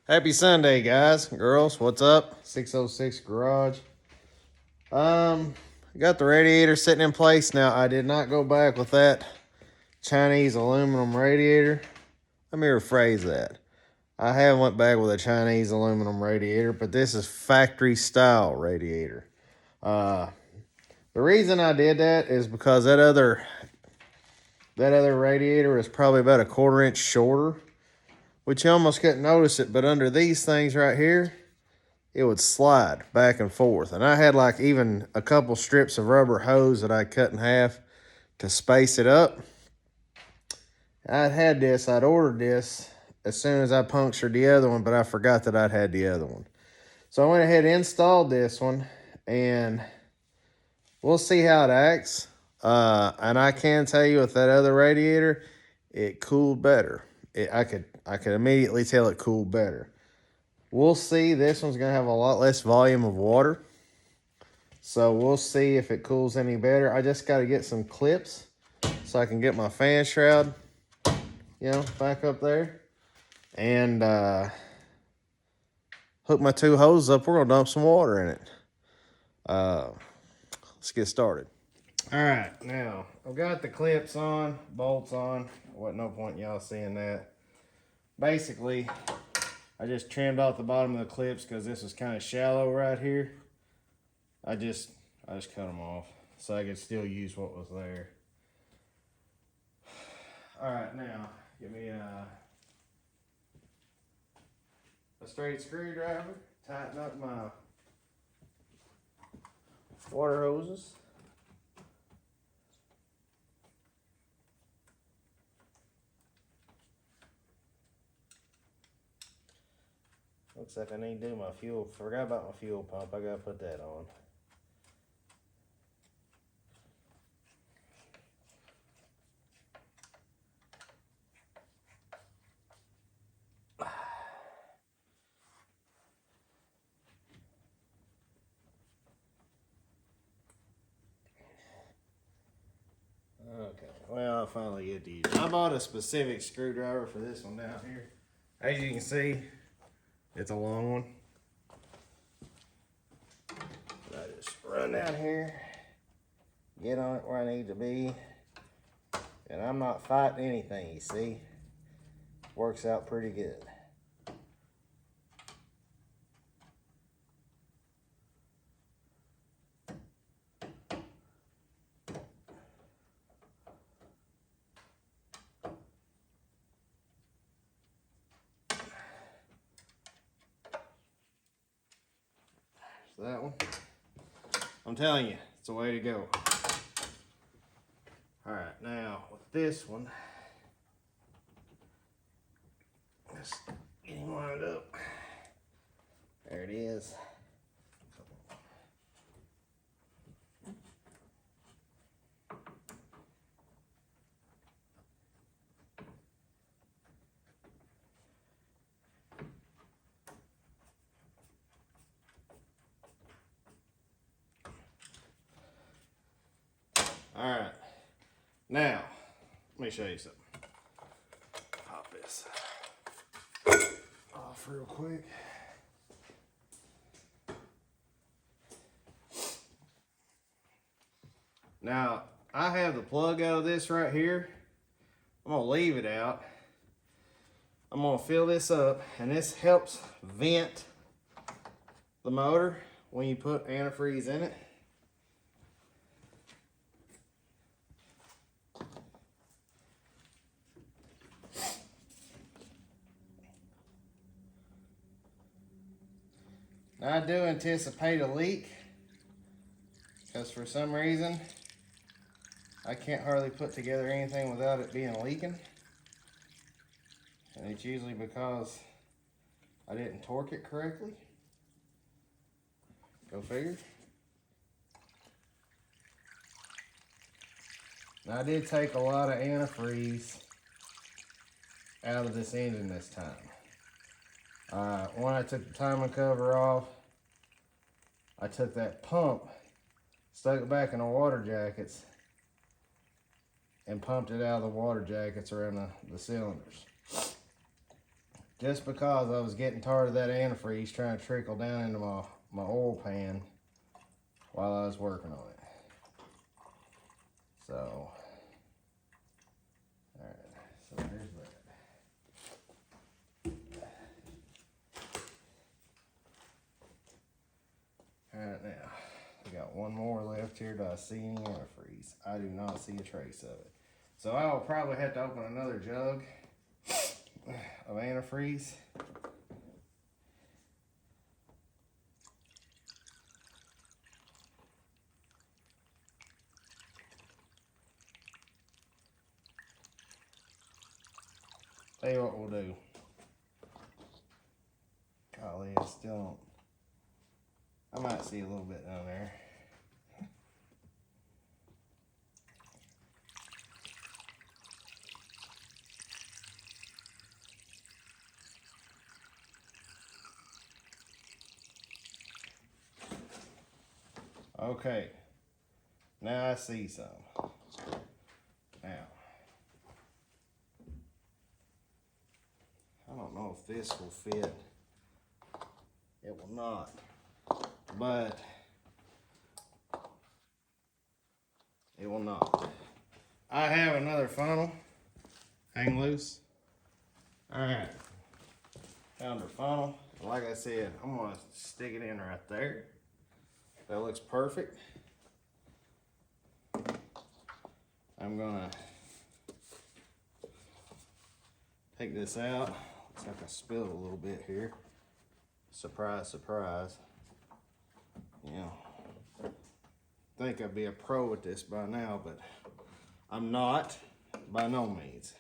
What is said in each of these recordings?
Happy Sunday, guys, girls. What's up? 606 Garage. Got the radiator sitting in place now. I did not go back with that Chinese aluminum radiator. Let me rephrase that. I have went back with a Chinese aluminum radiator, but this is factory style radiator. The reason I did that is because that other radiator is probably about a 1/4 inch shorter, which you almost couldn't notice it, but under these things right here, it would slide back and forth. And I had like even a couple strips of rubber hose that I cut in half to space it up. I'd ordered this as soon as I punctured the other one, but I forgot that I'd had the other one. So I went ahead and installed this one, and we'll see how it acts. And I can tell you with that other radiator, it cooled better. I could immediately tell it cooled better. We'll see. This one's going to have a lot less volume of water. So we'll see if it cools any better. I just got to get some clips so I can get my fan shroud, back up there. And hook my two hoses up. We're going to dump some water in it. Let's get started. All right, now I've got the clips on, bolts on. What no point in y'all seeing that. Basically, I just trimmed off the bottom of the clips because this was kind of shallow right here. I just cut them off so I could still use what was there. All right, now give me a straight screwdriver. Tighten up my water hoses. Looks like I need to do my fuel. Forgot about my fuel pump. I gotta put that on. Okay, well, I finally get to use it. I bought a specific screwdriver for this one down here. As you can see, it's a long one. I just run down here, get on it where I need to be, and I'm not fighting anything, you see. Works out pretty good. So that one, I'm telling you, it's the way to go. All right, now with this one, just getting lined up. There it is. All right, now let me show you something. Pop this off real quick. Now, I have the plug out of this right here. I'm gonna leave it out. I'm gonna fill this up, and this helps vent the motor when you put antifreeze in it. Now, I do anticipate a leak because for some reason I can't hardly put together anything without it being leaking, and it's usually because I didn't torque it correctly. Go figure. Now, I did take a lot of antifreeze out of this engine this time. When I took the timing cover off, I took that pump, stuck it back in the water jackets, and pumped it out of the water jackets around the cylinders. just because I was getting tired of that antifreeze trying to trickle down into my oil pan while I was working on it. So, alright, so there's that. Alright, now, we got one more left here. Do I see any antifreeze? I do not see a trace of it. So I will probably have to open another jug of antifreeze. Tell you what we'll do. Golly, I still don't. I might see a little bit down there. Okay, now I see some. Now, I don't know if this will fit. It will not, but it will not. I have another funnel. Hang loose. All right, found our funnel. Like I said, I'm gonna stick it in right there. That looks perfect. I'm gonna take this out. Looks like I spilled a little bit here. Surprise, surprise. You know, think I'd be a pro at this by now, but I'm not, by no means.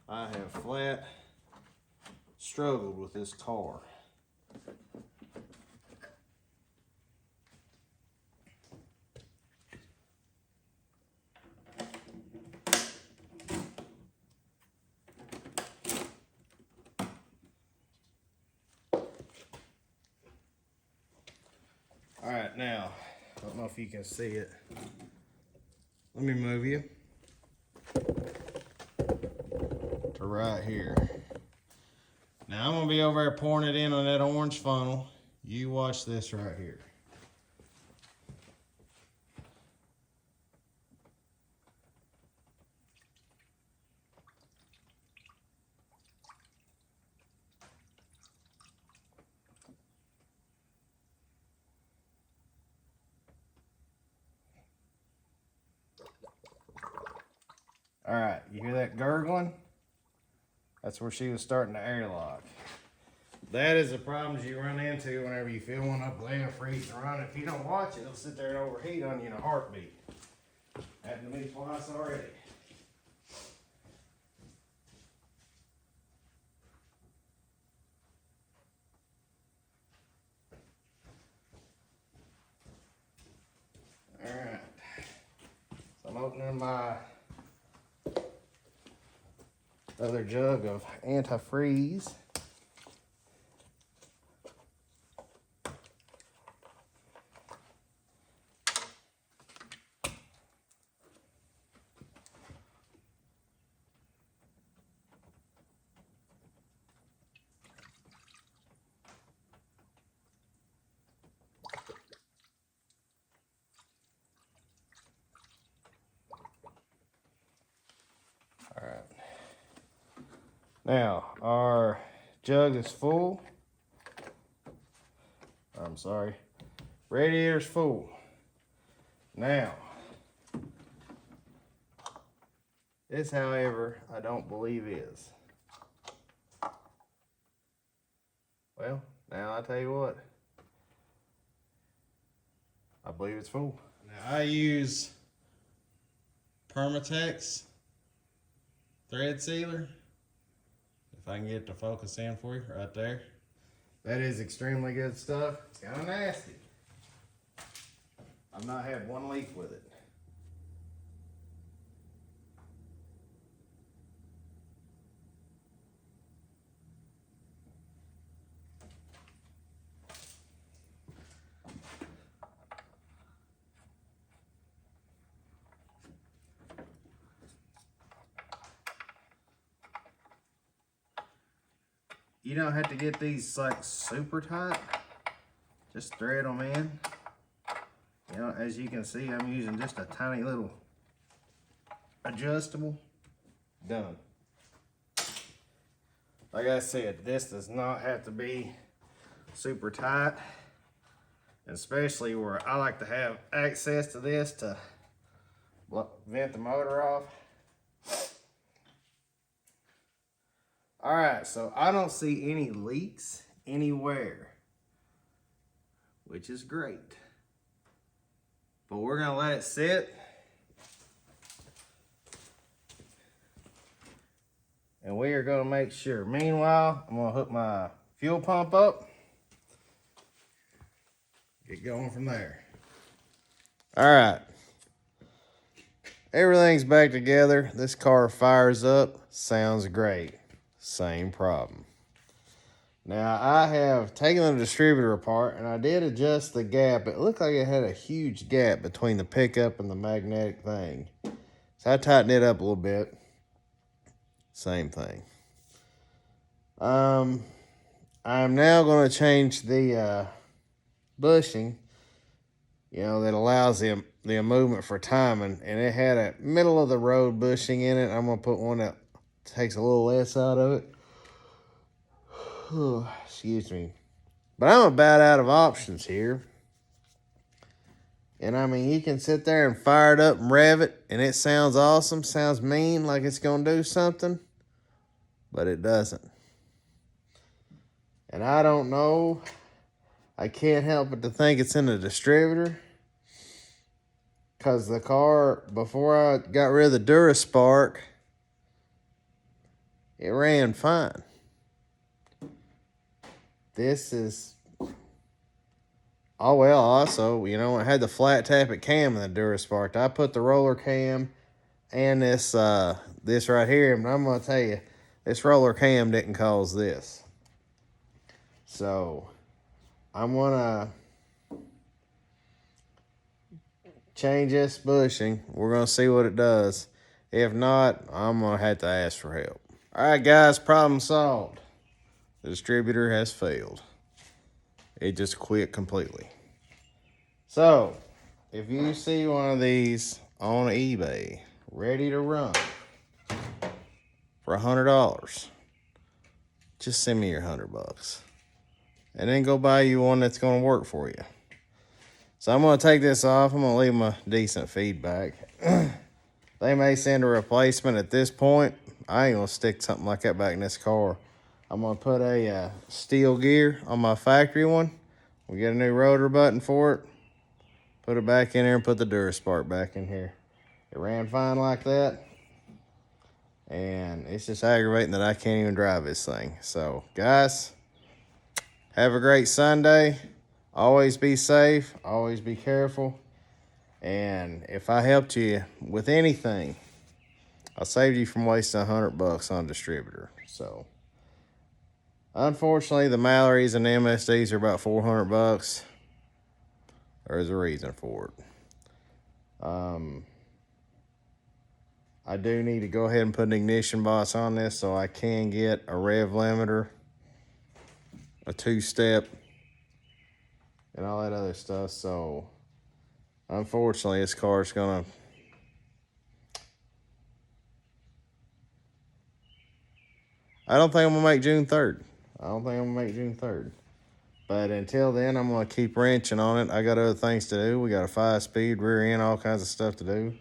I have flat struggled with this tar. All right, now, I don't know if you can see it. Let me move you to right here. Now I'm gonna be over there pouring it in on that orange funnel. You watch this right here. All right, you hear that gurgling? That's where she was starting to airlock. That is the problems you run into whenever you fill one up with antifreeze and run. If you don't watch it, it'll sit there and overheat on you in a heartbeat. Happened to me twice already. All right, so I'm opening my other jug of antifreeze. All right. Now, our jug is full. I'm sorry. Radiator's full. Now, this, however, I don't believe is. Well, now I tell you what. I believe it's full. Now, I use Permatex thread sealer. If I can get it to focus in for you, right there. That is extremely good stuff. It's kind of nasty. I've not had one leak with it. you don't have to get these like super tight. Just thread them in. You know, as you can see, I'm using just a tiny little adjustable. Done. Like I said, this does not have to be super tight, especially where I like to have access to this to vent the motor off. All right, so I don't see any leaks anywhere, which is great. But we're gonna let it sit. And we are gonna make sure. Meanwhile, I'm gonna hook my fuel pump up. Get going from there. All right. Everything's back together. This car fires up. Sounds great. Same problem. Now, I have taken the distributor apart, and I did adjust the gap. It looked like it had a huge gap between the pickup and the magnetic thing. So I tightened it up a little bit. Same thing. I'm now going to change the bushing, you know, that allows the movement for timing. And it had a middle of the road bushing in it. I'm going to put one that takes a little less out of it. Excuse me. But I'm about out of options here. And I mean, you can sit there and fire it up and rev it, and it sounds awesome, sounds mean, like it's going to do something, but it doesn't. And I don't know. I can't help but to think it's in the distributor, because the car, before I got rid of the DuraSpark, it ran fine. This is, oh well, also, you know, it had the flat tappet cam in the DuraSpark. I put the roller cam and this right here, and I'm going to tell you, this roller cam didn't cause this. So, I'm going to change this bushing. We're going to see what it does. If not, I'm going to have to ask for help. All right, guys, problem solved. The distributor has failed. It just quit completely. So, if you see one of these on eBay, ready to run for $100, just send me your $100. And then go buy you one that's going to work for you. So I'm going to take this off. I'm going to leave them a decent feedback. They may send a replacement at this point. I ain't going to stick something like that back in this car. I'm going to put a steel gear on my factory one. We get a new rotor button for it. Put it back in there and put the DuraSpark back in here. It ran fine like that. And it's just aggravating that I can't even drive this thing. So, guys, have a great Sunday. Always be safe. Always be careful. And if I helped you with anything, I saved you from wasting $100 on a distributor. So, unfortunately, the Mallories and the MSDs are about $400. There's a reason for it. I do need to go ahead and put an ignition box on this so I can get a rev limiter, a 2-step, and all that other stuff. So, unfortunately, this car's gonna I don't think I'm gonna make June 3rd. But until then, I'm gonna keep wrenching on it. I got other things to do. We got a 5-speed, rear end, all kinds of stuff to do.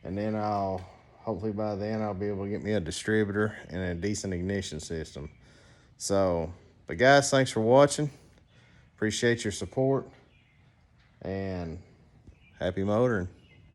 And then hopefully by then, I'll be able to get me a distributor and a decent ignition system. So, but guys, thanks for watching. Appreciate your support. And happy motoring.